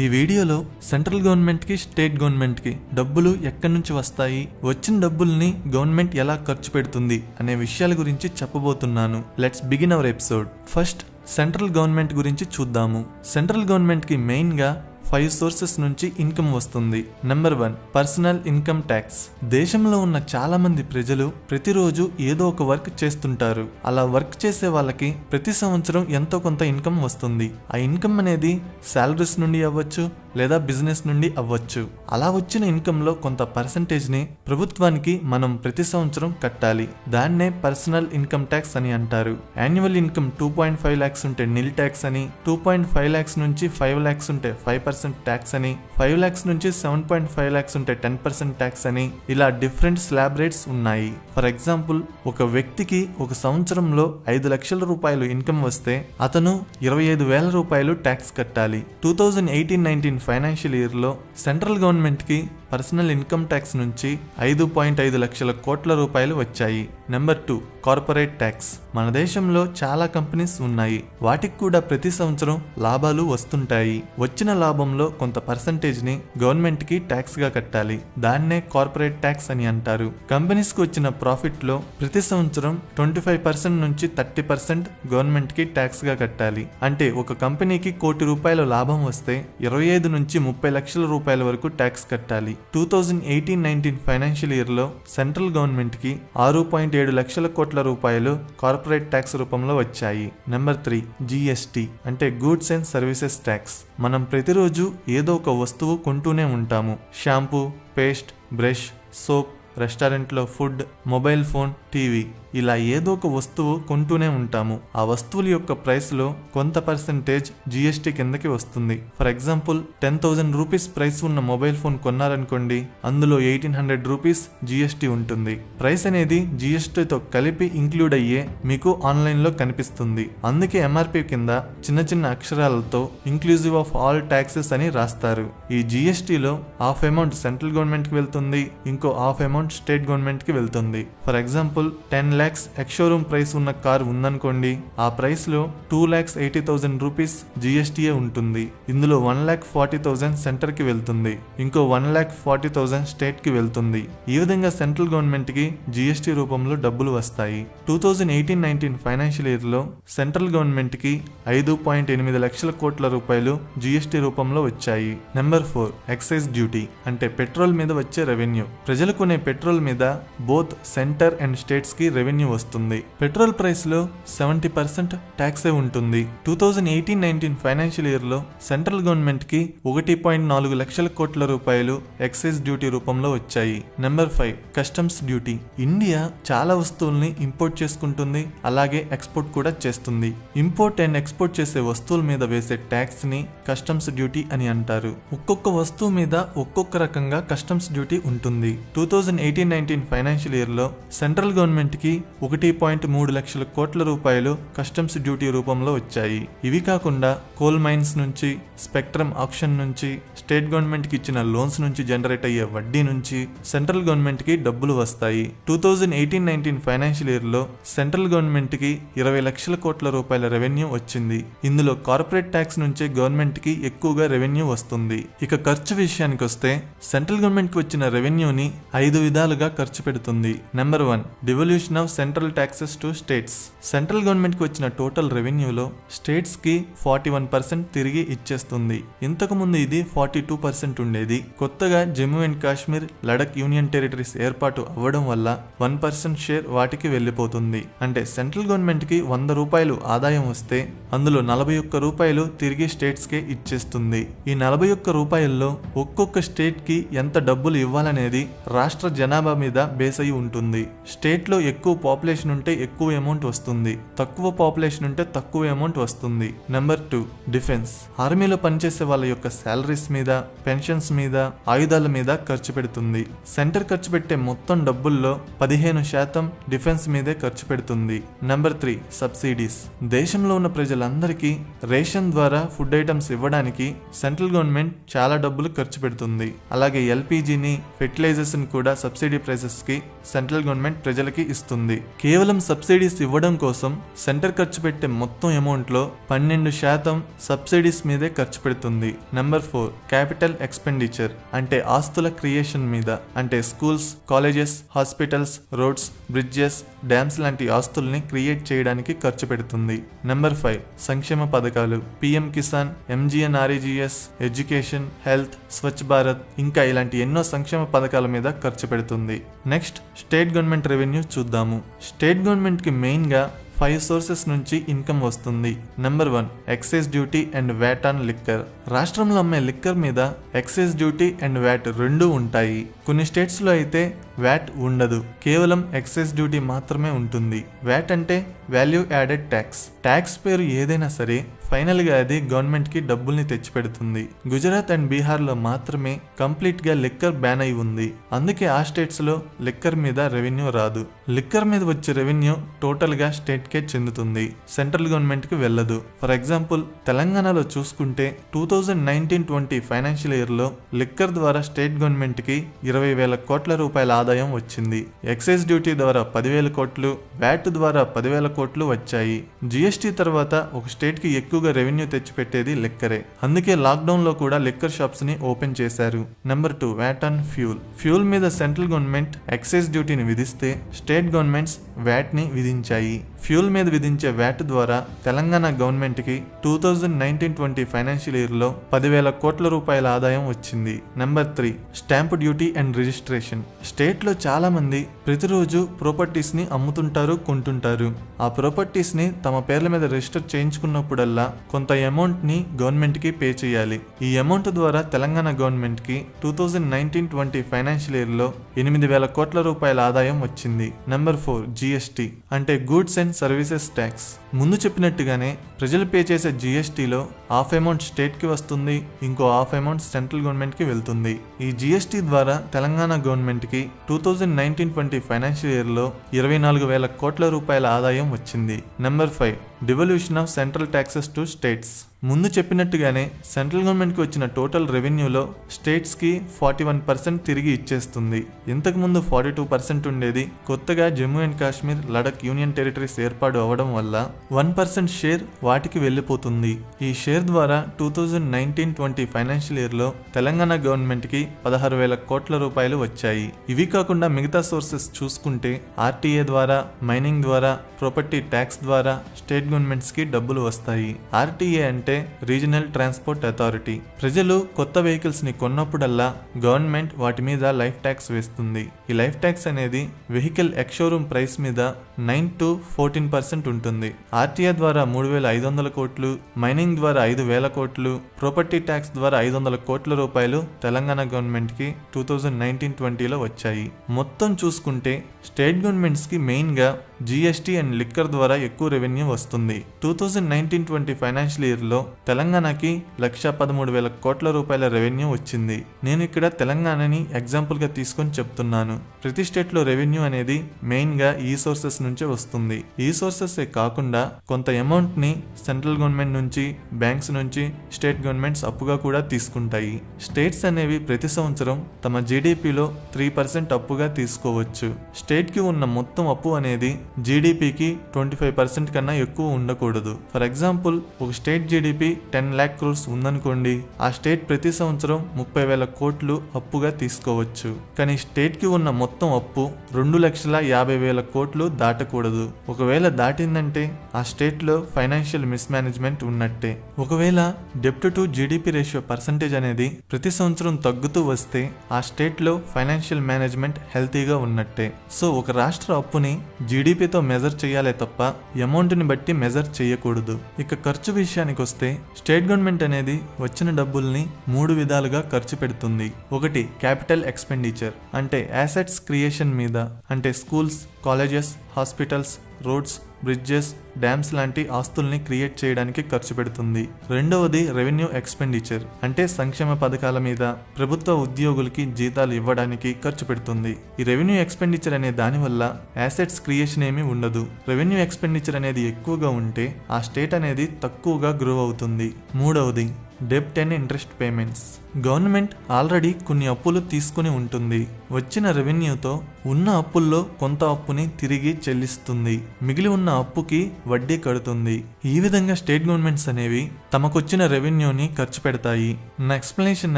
ఈ వీడియోలో central government కి స్టేట్ గవర్నమెంట్ కి డబ్బులు ఎక్కడి నుంచి వస్తాయి, వచ్చిన డబ్బుల్ని గవర్నమెంట్ ఎలా ఖర్చు పెడుతుంది అనే విషయాల గురించి చెప్పబోతున్నాను. Let's begin our episode. First central government గురించి చూద్దాము. సెంట్రల్ గవర్నమెంట్ కి మెయిన్ గా 5 సోర్సెస్ నుంచి ఇన్కమ్ వస్తుంది. Number 1 personal income tax. దేశంలో ఉన్న చాలా మంది ప్రజలు ప్రతిరోజు ఏదో ఒక వర్క్ చేస్తుంటారు. అలా వర్క్ చేసే వాళ్ళకి ప్రతి సంవత్సరం ఎంతో కొంత ఇన్కమ్ వస్తుంది. ఆ ఇన్కమ్ అనేది శాలరీస్ నుండి అవ్వచ్చు లేదా బిజినెస్ నుండి అవ్వచ్చు. అలా వచ్చిన ఇన్కమ్ లో కొంత పర్సంటేజ్ ని ప్రభుత్వానికి మనం ప్రతి సంవత్సరం కట్టాలి. దాన్నే పర్సనల్ ఇన్కమ్ ట్యాక్స్ అని అంటారు. యాన్యువల్ ఇన్కమ్ 2.5 lakhs ఉంటే నిల్ ట్యాక్స్ అని, 2.5 lakhs నుంచి 5 lakhs ఉంటే 5% ట్యాక్స్ అని, 5 lakhs నుంచి 7.5 lakhs ఉంటే 10% ట్యాక్స్ అని, ఇలా డిఫరెంట్ స్లాబ్ రేట్స్ ఉన్నాయి. ఫర్ ఎగ్జాంపుల్, ఒక వ్యక్తికి ఒక సంవత్సరంలో 5 లక్షల రూపాయలు ఇన్కమ్ వస్తే అతను 25,000 రూపాయలు ట్యాక్స్ కట్టాలి. 2018-19 ఫైనాన్షియల్ ఇయర్ లో సెంట్రల్ గవర్నమెంట్ కి పర్సనల్ ఇన్కమ్ ట్యాక్స్ నుంచి 5.5 లక్షల కోట్ల రూపాయలు వచ్చాయి. Number 2 corporate tax. మన దేశంలో చాలా కంపెనీస్ ఉన్నాయి. వాటికి కూడా ప్రతి సంవత్సరం లాభాలు వస్తుంటాయి. వచ్చిన లాభంలో కొంత పర్సంటేజ్ ని గవర్నమెంట్ కి ట్యాక్స్ గా కట్టాలి. దాన్నే కార్పొరేట్ ట్యాక్స్ అని అంటారు. కంపెనీస్ కి వచ్చిన ప్రాఫిట్ లో ప్రతి సంవత్సరం 25% నుంచి 30% గవర్నమెంట్ కి ట్యాక్స్ గా కట్టాలి. అంటే ఒక కంపెనీకి ₹1,00,00,000 లాభం వస్తే 25 నుంచి 30 లక్షల రూపాయల వరకు ట్యాక్స్ కట్టాలి. 2018-19 ఫైనాన్షియల్ ఇయర్ లో సెంట్రల్ గవర్నమెంట్ కి 6.7 లక్షల కోట్ల రూపాయలు కార్పొరేట్ ట్యాక్స్ రూపంలో వచ్చాయి. నెంబర్ 3 GST అంటే గూడ్స్ అండ్ సర్వీసెస్ ట్యాక్స్. మనం ప్రతిరోజు ఏదో ఒక వస్తువు కొంటూనే ఉంటాము. షాంపూ, పేస్ట్, బ్రష్, సోప్, రెస్టారెంట్లో ఫుడ్, మొబైల్ ఫోన్, టీవీ, ఇలా ఏదో ఒక వస్తువు కొంటూనే ఉంటాము. ఆ వస్తువుల యొక్క ప్రైస్ లో కొంత పర్సెంటేజ్ GST కిందకి వస్తుంది. ఫర్ ఎగ్జాంపుల్, 10,000 రూపీస్ ప్రైస్ ఉన్న మొబైల్ ఫోన్ కొన్నారనుకోండి, అందులో 1,800 రూపీస్ GST ఉంటుంది. ప్రైస్ అనేది GSTతో కలిపి ఇంక్లూడ్ అయ్యే మీకు ఆన్లైన్ లో కనిపిస్తుంది. అందుకే MRP కింద చిన్న చిన్న అక్షరాలతో ఇంక్లూజివ్ ఆఫ్ ఆల్ ట్యాక్సెస్ అని రాస్తారు. ఈ GSTలో హాఫ్ అమౌంట్ సెంట్రల్ గవర్నమెంట్ కి వెళ్తుంది, ఇంకో హాఫ్ అమౌంట్ స్టేట్ గవర్నమెంట్ కి వెళ్తుంది. For example, 10 lakhs ex showroom price ఉన్న కార్ ఉందనుకోండి, ఆ ప్రైస్ లో 2,80,000 రూపీస్ GST ఉంటుంది. ఇందులో 1,40,000 సెంటర్ కి వెళ్తుంది, ఇంకో 1,40,000 స్టేట్ కి వెళ్తుంది. ఈ విధంగా సెంట్రల్ గవర్నమెంట్ కి GST రూపంలో డబ్బులు వస్తాయి. 2018-19 ఫైనాన్షియల్ ఇయర్ లో సెంట్రల్ గవర్నమెంట్ కి 5.8 లక్షల కోట్ల రూపాయలు GST రూపంలో వచ్చాయి. నెంబర్ 4 ఎక్సైజ్ డ్యూటీ అంటే పెట్రోల్ మీద వచ్చే రెవెన్యూ. ప్రజలు కొనే పెట్రోల్ మీద బోత్ సెంటర్ అండ్ స్టేట్స్ కి రెవెన్యూ వస్తుంది. పెట్రోల్ ప్రైస్ లో 70% ట్యాక్సే ఉంటుంది. 2018-19 ఫైనాన్షియల్ ఇయర్ లో సెంట్రల్ గవర్నమెంట్ కి 1.4 లక్షల కోట్ల రూపాయలు ఎక్సైజ్ డ్యూటీ రూపంలో వచ్చాయి. Number 5 customs duty. ఇండియా చాలా వస్తువుల్ని ఇంపోర్ట్ చేసుకుంటుంది, అలాగే ఎక్స్పోర్ట్ కూడా చేస్తుంది. ఇంపోర్ట్ అండ్ ఎక్స్పోర్ట్ చేసే వస్తువుల మీద వేసే ట్యాక్స్ ని కస్టమ్స్ డ్యూటీ అని అంటారు. ఒక్కొక్క వస్తువు మీద ఒక్కొక్క రకంగా కస్టమ్స్ డ్యూటీ ఉంటుంది. 2018-19 ఫైనాన్షియల్ ఇయర్ లో సెంట్రల్ గవర్నమెంట్ కి 1.3 లక్షల కోట్ల రూపాయలు కస్టమ్స్ డ్యూటీ రూపంలో వచ్చాయి. ఇవి కాకుండా కోల్ మైన్స్ నుంచి, స్పెక్ట్రమ్ ఆక్షన్ నుంచి, స్టేట్ గవర్నమెంట్ కి ఇచ్చిన లోన్స్ నుంచి జనరేట్ అయ్యే వడ్డీ నుంచి సెంట్రల్ గవర్నమెంట్ కి డబ్బులు వస్తాయి. 2018-19 ఫైనాన్షియల్ ఇయర్ లో సెంట్రల్ గవర్నమెంట్ కి 20 లక్షల కోట్ల రూపాయల రెవెన్యూ వచ్చింది. ఇందులో కార్పొరేట్ ట్యాక్స్ నుంచే గవర్నమెంట్ కి ఎక్కువగా రెవెన్యూ వస్తుంది. ఇక ఖర్చు విషయానికి వస్తే సెంట్రల్ గవర్నమెంట్ కి వచ్చిన రెవెన్యూని 5 విధాలుగా ఖర్చు పెడుతుంది. Number 1 devolution of central taxes to states. Central government కి వచ్చిన టోటల్ రెవెన్యూలో స్టేట్స్ కి 41% తిరిగి ఇచ్చేస్తుంది. ఇంతకు ముందు ఇది 42% ఉండేది. కొత్తగా Jammu and Kashmir, Ladakh union territories ఏర్పాటు అవ్వడం వల్ల 1% షేర్ వాటికి వెళ్లిపోతుంది. అంటే సెంట్రల్ గవర్నమెంట్ కి 100 రూపాయలు ఆదాయం వస్తే అందులో 41 రూపాయలు తిరిగి స్టేట్స్ కే ఇచ్చేస్తుంది. ఈ 41 రూపాయల్లో ఒక్కొక్క స్టేట్ కి ఎంత డబ్బులు ఇవ్వాలనేది రాష్ట్ర జనాభా మీద బేస్ అయి ఉంటుంది. స్టేట్ లో ఎక్కువ పాపులేషన్ ఉంటే ఎక్కువ అమౌంట్ వస్తుంది, తక్కువ పాపులేషన్ ఉంటే తక్కువ అమౌంట్ వస్తుంది. Number 2 defence. ఆర్మీలో పనిచేసే వాళ్ళ యొక్క శాలరీస్ మీద మీద, పెన్షన్స్ మీద, ఆయుధాల మీద ఖర్చు పెడుతుంది. సెంటర్ ఖర్చు పెట్టే మొత్తం డబ్బుల్లో 15% డిఫెన్స్ మీదే ఖర్చు పెడుతుంది. Number 3 subsidies. దేశంలో ఉన్న ప్రజలందరికీ రేషన్ ద్వారా ఫుడ్ ఐటమ్స్ ఇవ్వడానికి సెంట్రల్ గవర్నమెంట్ చాలా డబ్బులు ఖర్చు పెడుతుంది. అలాగే ఎల్పిజిని, ఫెర్టిలైజర్స్ ని కూడా సబ్సిడీ ప్రైసెస్ కి సెంట్రల్ గవర్నమెంట్ ప్రజలకి ఇస్తుంది. కేవలం సబ్సిడీస్ ఇవ్వడం కోసం సెంటర్ ఖర్చు పెట్టే మొత్తం అమౌంట్ లో 12% సబ్సిడీస్ మీదే ఖర్చు పెడుతుంది. నెంబర్ 4 క్యాపిటల్ ఎక్స్పెండిచర్ అంటే ఆస్తుల క్రియేషన్ మీద, అంటే schools, colleges, hospitals, roads, bridges, dams లాంటి ఆస్తుల్ని క్రియేట్ చేయడానికి ఖర్చు పెడుతుంది. నెంబర్ 5 సంక్షేమ పథకాలు, PM Kisan, MGNREGS, education, health, Swachh Bharat, ఇంకా ఇలాంటి ఎన్నో సంక్షేమ పథకాల మీద ఖర్చు పెడుతుంది. నెక్స్ట్ స్టేట్ గవర్నమెంట్ రెవెన్యూ చూద్దాము. స్టేట్ గవర్నమెంట్ కి మెయిన్ గా 5 సోర్సెస్ నుంచి ఇన్కమ్ వస్తుంది. Number 1 excise duty and VAT on liquor. రాష్ట్రంలో అమ్మే లిక్కర్ మీద ఎక్సైజ్ డ్యూటీ అండ్ వ్యాట్ రెండూ ఉంటాయి. కొన్ని స్టేట్స్ లో అయితే వ్యాట్ ఉండదు, కేవలం ఎక్సైజ్ డ్యూటీ మాత్రమే ఉంటుంది. వ్యాట్ అంటే వాల్యూ యాడెడ్ ట్యాక్స్. ట్యాక్స్ పేరు ఏదైనా సరే ఫైనల్ గా అది గవర్నమెంట్ కి డబ్బుల్ని తెచ్చిపెడుతుంది. గుజరాత్ అండ్ బీహార్ లో మాత్రమే కంప్లీట్ గా లిక్కర్ బ్యాన్ అయి ఉంది. అందుకే ఆ స్టేట్స్ లో లిక్కర్ మీద రెవెన్యూ రాదు. లిక్కర్ మీద వచ్చే రెవెన్యూ టోటల్ గా స్టేట్ కే చెందుతుంది, సెంట్రల్ గవర్నమెంట్ కి వెళ్ళదు. ఫర్ ఎగ్జాంపుల్ తెలంగాణలో చూసుకుంటే 2019-20 ఫైనాన్షియల్ ఇయర్ లో లిక్కర్ ద్వారా స్టేట్ గవర్నమెంట్ కి 20,000 కోట్ల రూపాయల ఆదాయం వచ్చింది. ఎక్సైజ్ డ్యూటీ ద్వారా 10,000 కోట్లు, వ్యాట్ ద్వారా 10,000 కోట్లు వచ్చాయి. జిఎస్టీ తర్వాత ఒక స్టేట్ కి ఎక్కువగా రెవెన్యూ తెచ్చిపెట్టేది లిక్కరే. అందుకే లాక్డౌన్ లో కూడా లిక్కర్ షాప్స్ ని ఓపెన్ చేశారు. Number 2 VAT on fuel. Fuel మీద సెంట్రల్ గవర్నమెంట్ ఎక్సైజ్ డ్యూటీని విధిస్తే స్టేట్ గవర్నమెంట్స్ వ్యాట్ ని విధించాయి. ఫ్యూల్ మీద విధించే వ్యాట్ ద్వారా తెలంగాణ గవర్నమెంట్ కి 2019-20 ఫైనాన్షియల్ ఇయర్ లో 10,000 కోట్ల రూపాయల ఆదాయం వచ్చింది. Number 3 stamp duty and registration. State లో చాలా మంది ప్రతిరోజు ప్రాపర్టీస్ ని అమ్ముతుంటారు, కొంటుంటారు. ఆ ప్రాపర్టీస్ ని తమ పేర్ల మీద రిజిస్టర్ చేయించుకున్నప్పుడల్లా కొంత అమౌంట్ ని గవర్నమెంట్ కి పే చేయాలి. ఈ అమౌంట్ ద్వారా తెలంగాణ గవర్నమెంట్ కి 2019-20 ఫైనాన్షియల్ ఇయర్ లో 8,000 కోట్ల రూపాయల ఆదాయం వచ్చింది. నెంబర్ 4 జిఎస్టీ అంటే గూడ్స్ అండ్ సర్వీసెస్ ట్యాక్స్. ముందు చెప్పినట్టుగానే ప్రజలు పే చేసే జిఎస్టీలో హాఫ్ అమౌంట్ స్టేట్ కి వస్తుంది, ఇంకో హాఫ్ అమౌంట్ సెంట్రల్ గవర్నమెంట్ కి వెళ్తుంది. ఈ జిఎస్టీ ద్వారా తెలంగాణ గవర్నమెంట్ కి 2019-20 ఫైనాన్షియల్ ఇయర్ లో 24,000 కోట్ల రూపాయల ఆదాయం వచ్చింది. Number 5 devolution of central taxes to states. ముందు చెప్పినట్టుగానే సెంట్రల్ గవర్నమెంట్ కి వచ్చిన టోటల్ రెవెన్యూలో స్టేట్స్ కి 41% తిరిగి ఇచ్చేస్తుంది. ఇంతకు ముందు 42% ఉండేది. కొత్తగా Jammu and Kashmir, Ladakh union territories ఏర్పాటు అవ్వడం వల్ల 1% షేర్ వాటికి వెళ్లిపోతుంది. ఈ షేర్ ద్వారా 2019-20 ఫైనాన్షియల్ ఇయర్ లో తెలంగాణ గవర్నమెంట్ కి 16,000 కోట్ల రూపాయలు వచ్చాయి. ఇవి కాకుండా మిగతా సోర్సెస్ చూసుకుంటే ఆర్టీఏ ద్వారా, మైనింగ్ ద్వారా, ప్రాపర్టీ ట్యాక్స్ ద్వారా స్టేట్ గవర్నమెంట్స్ కి డబ్బులు వస్తాయి. ఆర్టీఏ అంటే రీజనల్ ట్రాన్స్పోర్ట్ అథారిటీ. ప్రజలు కొత్త వెహికల్స్ ని కొన్నప్పుడల్లా గవర్నమెంట్ వాటి మీద లైఫ్ ట్యాక్స్ వేస్తుంది. ఈ లైఫ్ ట్యాక్స్ అనేది వెహికల్ ఎక్స్ షోరూమ్ ప్రైస్ మీద 9 to 14% ఉంటుంది. ఆర్టీఏ ద్వారా 3,500 కోట్లు, మైనింగ్ ద్వారా 5,000 కోట్లు, ప్రాపర్టీ ట్యాక్స్ ద్వారా 500 కోట్ల రూపాయలు తెలంగాణ గవర్నమెంట్ కి 2019-20లో వచ్చాయి. మొత్తం చూసుకుంటే స్టేట్ గవర్నమెంట్స్ కి మెయిన్ గా జిఎస్టీ అండ్ లిక్కర్ ద్వారా ఎక్కువ రెవెన్యూ వస్తుంది. 2019-20 ఫైనాన్షియల్ ఇయర్ లో తెలంగాణకి 113,000 కోట్ల రూపాయల రెవెన్యూ వచ్చింది. నేను ఇక్కడ తెలంగాణని ఎగ్జాంపుల్ గా తీసుకొని చెప్తున్నాను. ప్రతి స్టేట్ లో రెవెన్యూ అనేది మెయిన్ గా ఈ సోర్సెస్ నుంచే వస్తుంది. ఈ సోర్సెస్ కాకుండా కొంత అమౌంట్ ని సెంట్రల్ గవర్నమెంట్ నుంచి, బ్యాంక్స్ నుంచి స్టేట్ గవర్నమెంట్స్ అప్పుగా కూడా తీసుకుంటాయి. స్టేట్స్ అనేవి ప్రతి సంవత్సరం తమ జీడీపీలో 3% అప్పుగా తీసుకోవచ్చు. స్టేట్ కి ఉన్న మొత్తం అప్పు అనేది జీడీపీకి 25% కన్నా ఎక్కువ ఉండకూడదు. ఫర్ ఎగ్జాంపుల్ ఒక స్టేట్ జీడీపీ 10 lakh crores ఉందనుకోండి, ఆ స్టేట్ ప్రతి సంవత్సరం 30,000 కోట్లు అప్పుగా తీసుకోవచ్చు. కానీ స్టేట్ కి ఉన్న మొత్తం అప్పు 2,50,000 కోట్లు దాటకూడదు. ఒకవేళ దాటిందంటే ఆ స్టేట్ లో ఫైనాన్షియల్ మిస్ మేనేజ్మెంట్ ఉన్నట్టే. ఒకవేళ డెప్ట్ టు జీడీపీ రేషియో పర్సంటేజ్ అనేది ప్రతి సంవత్సరం తగ్గుతూ వస్తే ఆ స్టేట్ లో ఫైనాన్షియల్ మేనేజ్మెంట్ హెల్తీగా ఉన్నట్టే. సో ఒక రాష్ట్ర అప్పుని జీడీపీతో మెజర్ చేయాలే తప్ప అమౌంట్ ని బట్టి మెజర్ చేయకూడదు. ఇక ఖర్చు విషయానికి వస్తే స్టేట్ గవర్నమెంట్ అనేది వచ్చిన డబ్బుల్ని 3 విధాలుగా ఖర్చు పెడుతుంది. ఒకటి క్యాపిటల్ ఎక్స్పెండిచర్ అంటే అసెట్స్ క్రియేషన్ మీద, అంటే schools, colleges, hospitals, roads, bridges, dams లాంటి ఆస్తుల్ని క్రియేట్ చేయడానికి ఖర్చు పెడుతుంది. రెండవది రెవెన్యూ ఎక్స్పెండిచర్, అంటే సంక్షేమ పథకాల మీద, ప్రభుత్వ ఉద్యోగులకి జీతాలు ఇవ్వడానికి ఖర్చు పెడుతుంది. ఈ రెవెన్యూ ఎక్స్పెండిచర్ అనే దాని వల్ల యాసెట్స్ క్రియేషన్ ఏమీ ఉండదు. రెవెన్యూ ఎక్స్పెండిచర్ అనేది ఎక్కువగా ఉంటే ఆ స్టేట్ అనేది తక్కువగా గ్రో అవుతుంది. మూడవది డెబ్ట్ and interest payments. Government already కొన్ని అప్పులు తీసుకుని ఉంటుంది. వచ్చిన రెవెన్యూతో ఉన్న అప్పుల్లో కొంత అప్పుని తిరిగి చెల్లిస్తుంది. మిగిలి ఉన్న అప్పుకి వడ్డీ కడుతుంది. ఈ విధంగా స్టేట్ గవర్నమెంట్స్ అనేవి తమకొచ్చిన రెవెన్యూని ఖర్చు పెడతాయి. నా ఎక్స్ప్లెనేషన్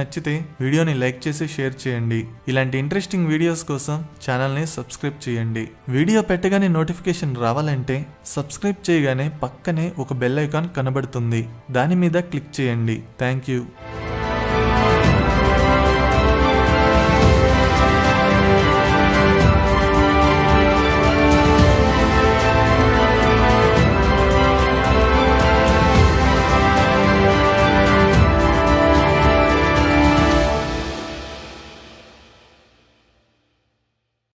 నచ్చితే వీడియోని లైక్ చేసి షేర్ చేయండి. ఇలాంటి ఇంట్రెస్టింగ్ వీడియోస్ కోసం ఛానల్ని సబ్స్క్రైబ్ చేయండి. వీడియో పెట్టగానే నోటిఫికేషన్ రావాలంటే సబ్స్క్రైబ్ చేయగానే పక్కనే ఒక బెల్ ఐకాన్ కనబడుతుంది. దాని మీద క్లిక్ చేయండి. Thank you.